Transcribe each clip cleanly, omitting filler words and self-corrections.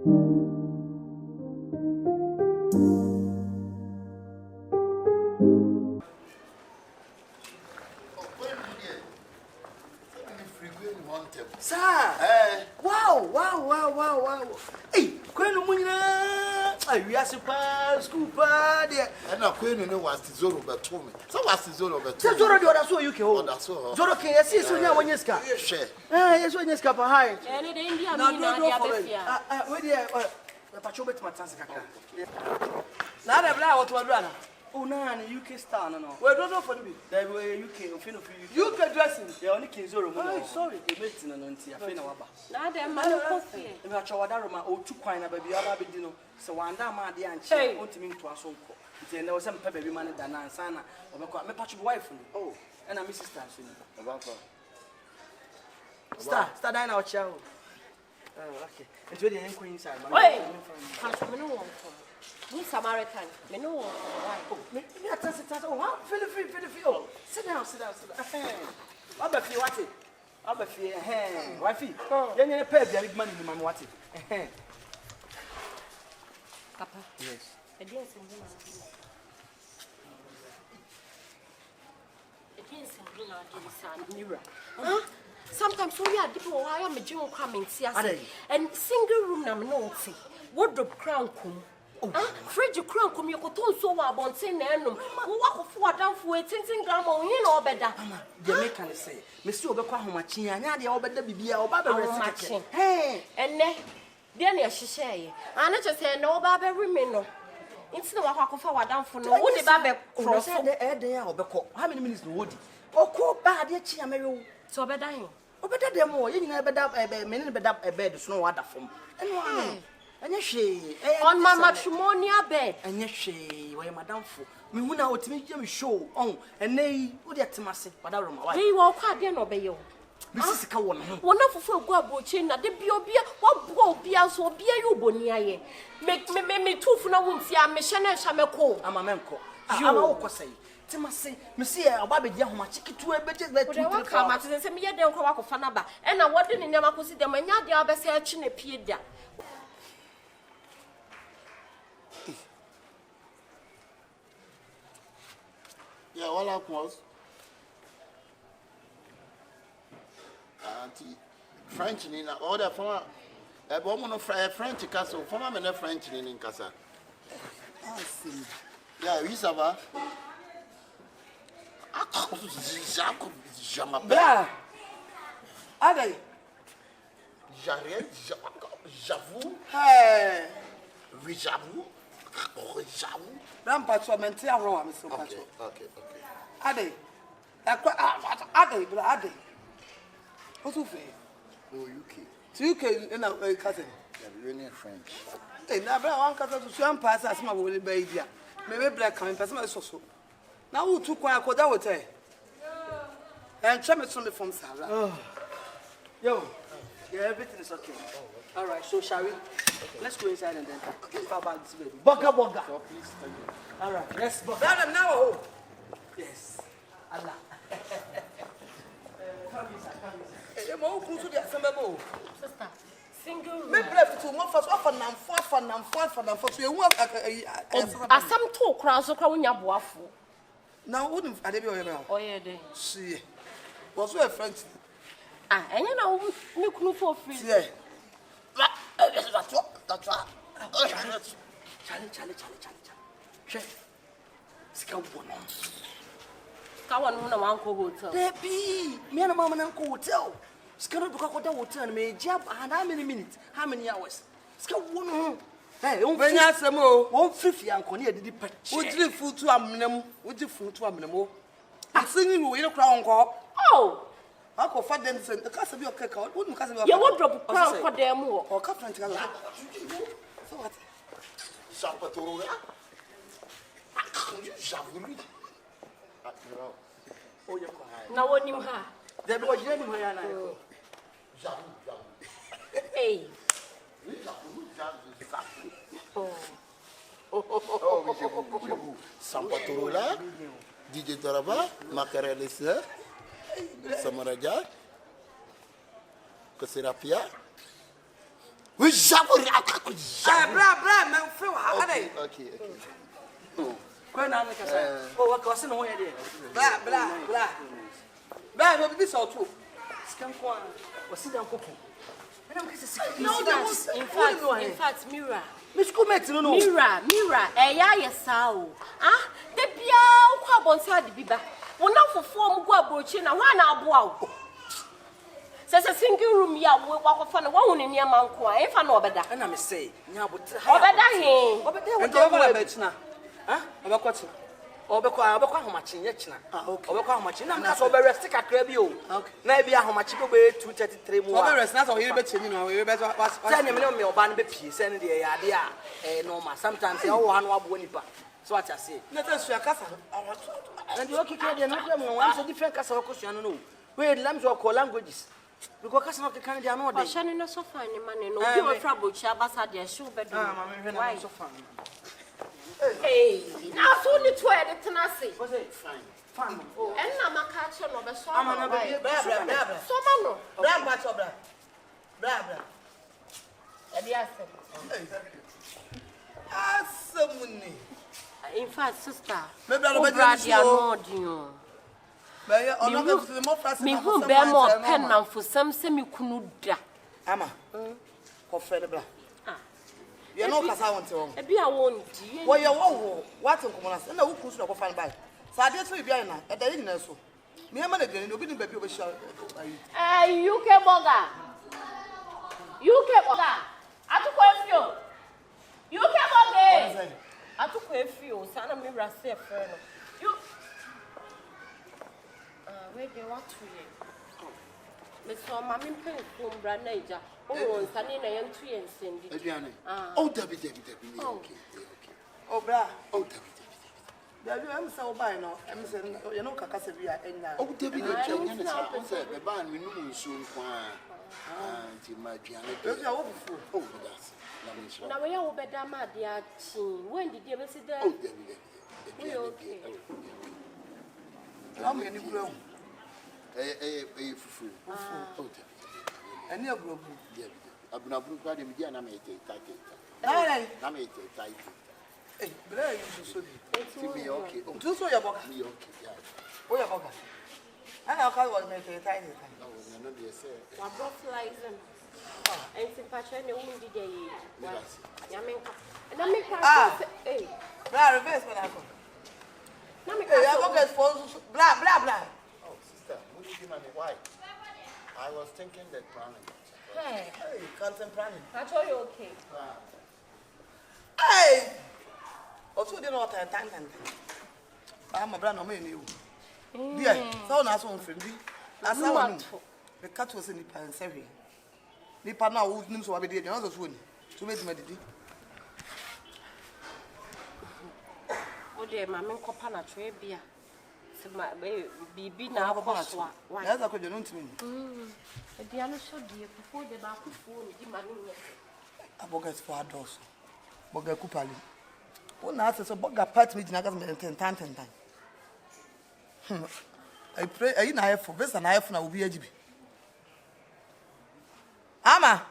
Sir! Wow! Hey, Queen Munina! We are super school party. And now Queen was the Zoro but told me. So was the Zoro but Zoro, that's what you can hold. Zoro, I see so now when you scar. Yes, when you scar high. And it ain't the No, where the patrol bet my task. Now, I blow what one runner. Oh, no, UK star, no. Well, don't know for me. They were UK, UK dressing. They only came Zoro. Sorry, you met in an auntie. I feel now they're my coffee. If I show Daruma or 2 coin, I baby, I'll be dinner. So one damn, my dear, and she wanted me to us all. Then there was some pepper man than Sana or my patch of wife. Oh, and I'm Mrs. Star, Dine our child. Oh, okay. It's really an queen inside. Wait, Miss American, you know. Oh, feel free. Oh, sit down. I'll be free, what it? I'll be free, wifey. Then you pay the big money in my what it. Papa, Yes. Sometimes we are different. Why am I doing coming? And single room, I'm not see. Wardrobe crown come. Fridge crown come. You could so about saying, "No, walk forward down for 10 grams, you know better." Mama, the American say, Monsieur Obequahumachi, and I over the baby or Baba matching. Hey, and then she say, I just say no, Baba remain. Instead of walking forward down for no, would the Baba cross the air there or how many minutes would it? Oh, cool, bad, yet she am so better. Oh, better than more. You never bed up a bed, snow water from. And yes, she on my matrimonial bed. And yes, she, where Madame for me, who now to make you show on, and they would yet to mass, but I don't know. They walk hard, then obey you. Mrs. Cowan, wonderful for Guabuchin, that the Biobia, what Bobia, so be you, Bonia. Make me 2 for no one, see, I'm a Shana Shamako, I'm a Memco. You say. Timasi, Monsieur, Bobby, young much to a better let you come at and send me a damn clock of Fanaba. And I wanted in never consider them and not the other searching a pieda. Yeah, all up was Auntie French in order for a woman of French castle, for a French in Casa. I see. Yeah, we saw. Blah! Are they? J'avoue. Hey! Oui, j'avoue. Rampart for mental wrong, Mr. Okay. Are they? Are they? What's your face? Oh, UK. So you can, cousin. You're French. Hey, now, one cousin to swim past as my woolly baby. Maybe black coming past my so. Now, who took one I would say? And try me from Sarah. Yo, yeah, everything is okay. All right, so shall we? Let's go inside and then talk about this baby. Boga. So please tell you. All right, let's go. Now. Yes. Allah. Come inside. Hey, mo close to the assembly. Sister, single room. Maybe left to one first offer nam for you want as some 2 crowds of crowing your waffle. now wouldn't I be able? Oh, yeah, they See. Was we a friend? and you know, you for free. Yeah. That's what. Charlie. Chef. Scout one. Come on, uncle hotel. Baby, me and mama and uncle hotel. Scout book hotel and me job and how many minutes? How many hours? Scout one. Hey, when you ask them, won't 50 uncle near the patch. Would you food to a minimum? Would you food to a minimum? I'm singing with a crown call. Oh, Uncle Fadden said the castle of your cake out. Wouldn't cousin you won't drop a crown for them or captain together. So what? Sapatura. J'avoue. Oh, you're now what you have? there was anyway. J'avoue. Hey. Sampaturula, DJ Taraba, Macarelisa, Samaraja, Coserapia, We jabber. Bra, man, feel how Okay. When I'm like, oh, what was in the way there? Blah. Blah, this or two. Scam one was sit down cooking. No, in fact, Mira. Miss Comet, no. Mira, yes, how? Ah, the Pia, who said the Biba. Well, not for 4 broaching and 1 hour. Says a single room, ya will walk on a woman in your mount, if I know better. And I may say, now, but how about that? Huh? About what? About how much in Yechna? About how much in I'm so very stick a crabio. Maybe how much you go 233 more. Rest not on here, but you know, we better send him no banner piece and the idea. No, sometimes they all one winning back. So what I say. Let us your castle. And you okay, once a different castle question. No, where lambs or call languages. Because castle can be another. Shannon is so fine, money. No trouble, Chabas had their shoe bedroom. Why so fine? Hey, now so the 12 tenacity. Was it fine? Fine. And I'm a catcher of a song. I'm a blah. So, blah. And yes, in fact, sister, maybe I'll me who bear more penman for some semi kunuda. Ama, for Fredabla. You know, because I want to be a won't. Well, you won't. What in common? And who could not find by. So I did say, Biana, at the end, so. Me and my again, you'll be the baby over shall. You can boga. I took a few. You can boga. I took a few. Sana me rase a friend. You. Where do you want to you? Miss Mammy Pink from Branaja. Oh, Sunny and 3 and Cindy. Oh, Debbie. Okay. Oh, bra. Oh, Debbie. I'm so by now. I'm saying, you know, Cacasavia and now. Oh, Debbie, the band we know soon. Until my piano. Oh, that's. Now we are better, my dear. When did you ever see that? Oh, Debbie. Okay. How many grow? And your group, I've not brought him again. I made a tight. I made a tight. Hey, Blair, you should be okay. Do so your book. Oh, your book. And I'll call what make a tiny time. No, no, yes, sir. One both lies and sympathy and wounded day. And I make a reverse when I come. Blah. Oh, sister, would you give me why? I was thinking that planning. Hey, content planning. I told you okay. Hey! Also, you know what time. I'm a brand of me. Dear, so now so friendly. As I want the cat was in the pants every. Nipa now who knew so I did another one to make me. Oh, dear, my men copana trade beer. My baby now, why? That's a good to me. The other should be before the back of phone. I bogus for doors. Boga Kupali. One answers a boga part meeting. I got me 10 times. I pray a knife for this and knife now will be a GB. Ama.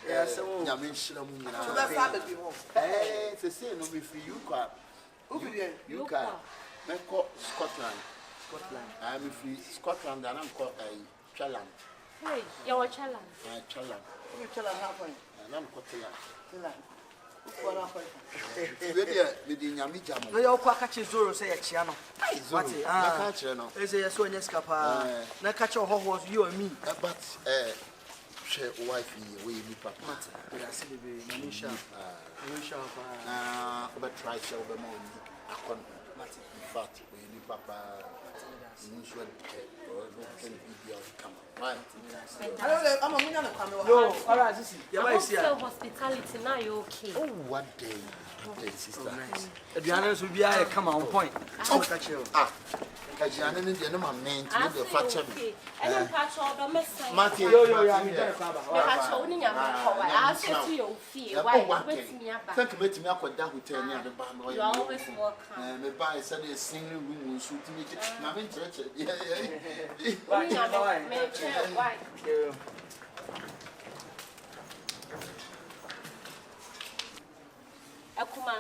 Yes, it's a sin of you can call Scotland. I'm free Scotland and I'm called a Chaland. Hey, you're a Chaland. And I'm called hospitality now you okay. Oh, what day, sister. The honors will be come on point. Kajiana and the man meant to the fracture. And I'm patch all the mess. Matthew, I'll say to you, fear. Why, thank you, me up with that hotel near the barn. you always walk. Me buy said a single room shooting it. Nothing church. Why? Akuma.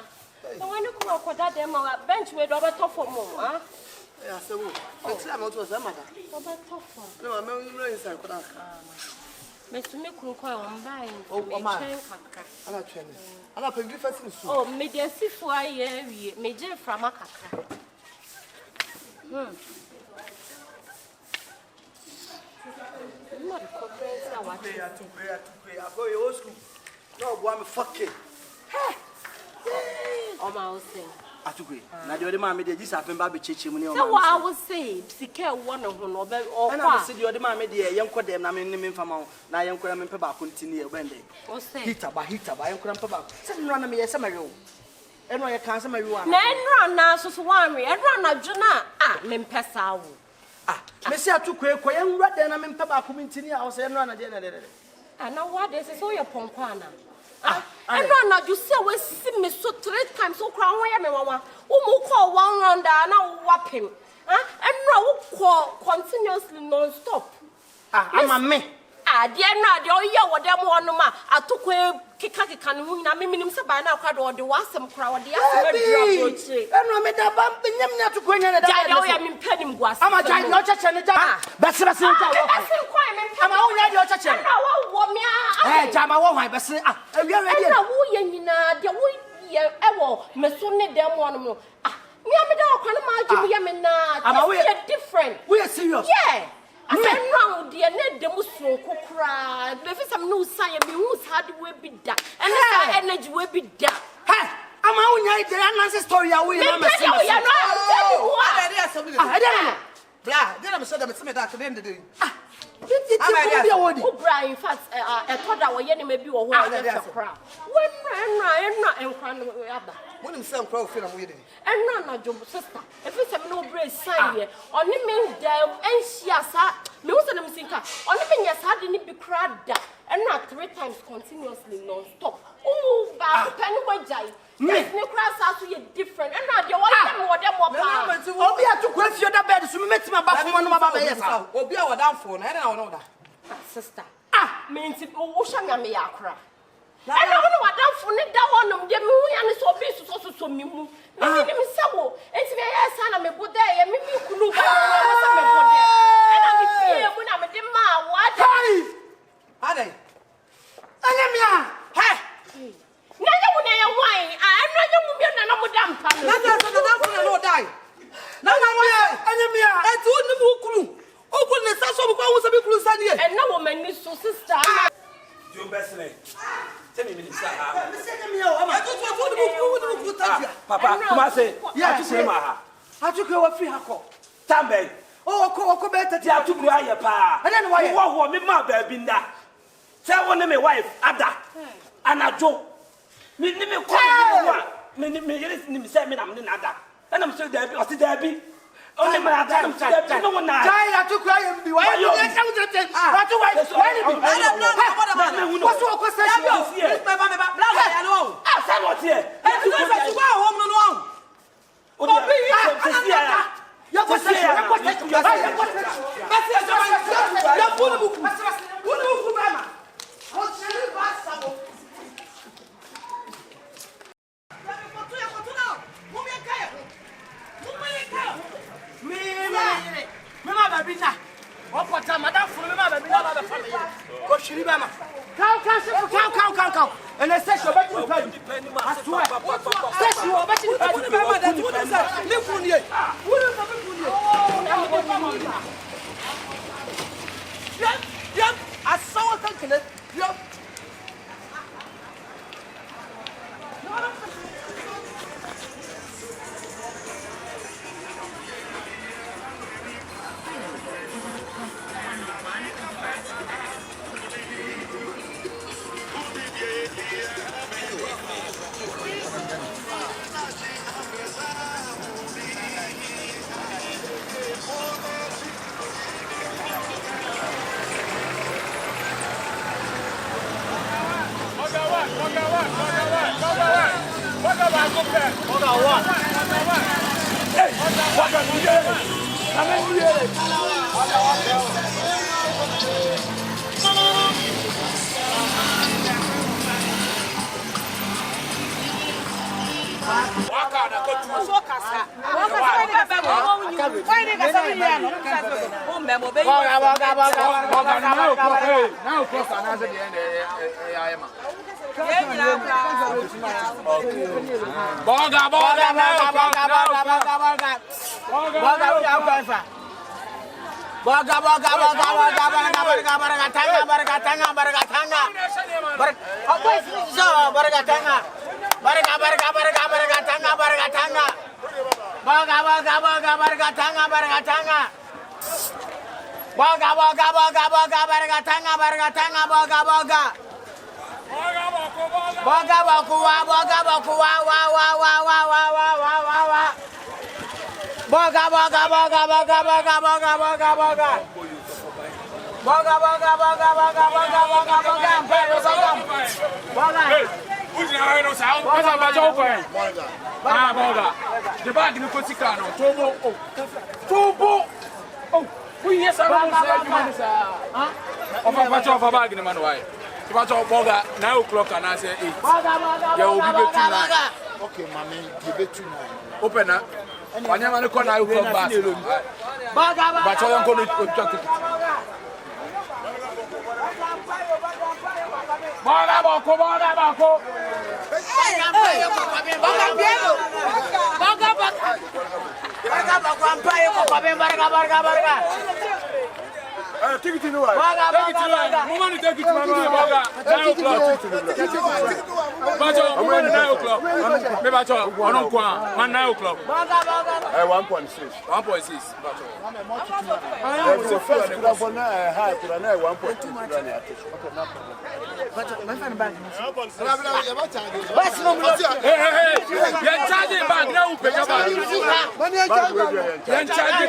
So when you come out that them bench with Robert Toffo, huh? Yeah, so what's that about was a matter? Robert Toffo. No, I'm not inside. Mr. Mikun call on buying. Oh, my. I'm not training. I'm not paying you for this. Oh, media see for a year, major from a cacra. Not a I go your school. No, one fucking. Oh, my thing. I took it. Now, the mammy did this happen, Baby Chichi. So, what I was saying, secure one of them, or I said, you're the mammy, dear, young Codem, I mean, from now, young Cram and Papa continue when they. What's that? Hita by young Cram Papa. Send run me a summer room. And I can't summer you. Then run now, so worry, and run a Juna. Ah, Mempesa. Ah, Messia took a young rat, and I'm in Papa continue. I'll say, run again. And now what is all your pompana? And run you see, we see me so 3 times so crown where me one. Call 1 round and now whap him. And no call continuously non stop. I'm a me. Dear, not the year what them one. I took a kikaki can win. I mean, by now, or the wasm crowd. The other I made a bump in them not to go in and I mean, penny was. I'm a giant, no church and a jar. That's what I'm only your church. Hey, Jam, I won't my best. We are ready. The way ever, Messone them one more. I'm different. We are serious. Yeah. I said, no, dear, Ned, the Muslim cry. If some new science, whose heart will be done, and the energy will be done. Hey, I'm only the answer story. I will not say. I don't know. Then I'm sorry, I'm at the end of the day. Brian, in fact, I thought that way, maybe you were one of the crowd. When not and crown other. When I'm some crowd film with it. And none of your sister. If it's a no brace sign, only mean them and she has most of them think only mean yes, I didn't be cracked and not 3 times continuously non stop. Oh, but penny jai. Yes, no class out to you different and not your one more than what we have to question the bed so we met my bathroom on my baby. Or be our down phone. I don't know that. Sister. Means it ocean and me acra. I don't know what I'm for it down on them. And it's so busy so me. Maybe so. It's me, son, I'm a good day, and maybe you could look at me. And I'm here when I'm a demon. What? Are they? Hey! Now you wine. I'm not your woman and I'm a damp. No die. No, enemy. I told them who crew. Open the sash of was a big crew Sunday. And no woman is so sister. You best tell me, Papa, Kumasi'S. Yeah, I took you a free hackle. Tambe. Oh, better. I took you a pa. And then why you want me, my baby? Tell one of my wife, Ada, and I joke. Me, say me, I'm Ada. And I'm still there, or Debbie. Only my time, no one. I took cry and be why you what's your question? I said what's here. Count. And I said, I swear. I saw a thinking it. Okay, mommy, you bet you know. Open up. When you want to call, I will come back. But I'm going to talk to you. Take it to the right. Take it to the right. Woman, take it to my mother. 9 o'clock. But I'm 9 o'clock. Maybe I talk 1 o'clock. 9 o'clock. 1.6. 1.6. The first club on high to the 1.2. But my friend back. Hey. You're charging back now. Pick up. You're charging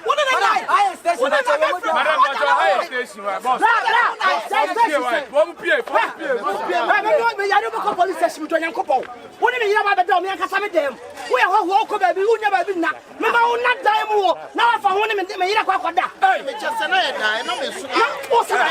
What station, right, boss? Police station to Yankopo. What do you mean about the dome? Yankasame them. We are walk over, we would never be now. Remember, not die more. Now I found one in the Mayaka. Hey, just an idea. I know it's what's the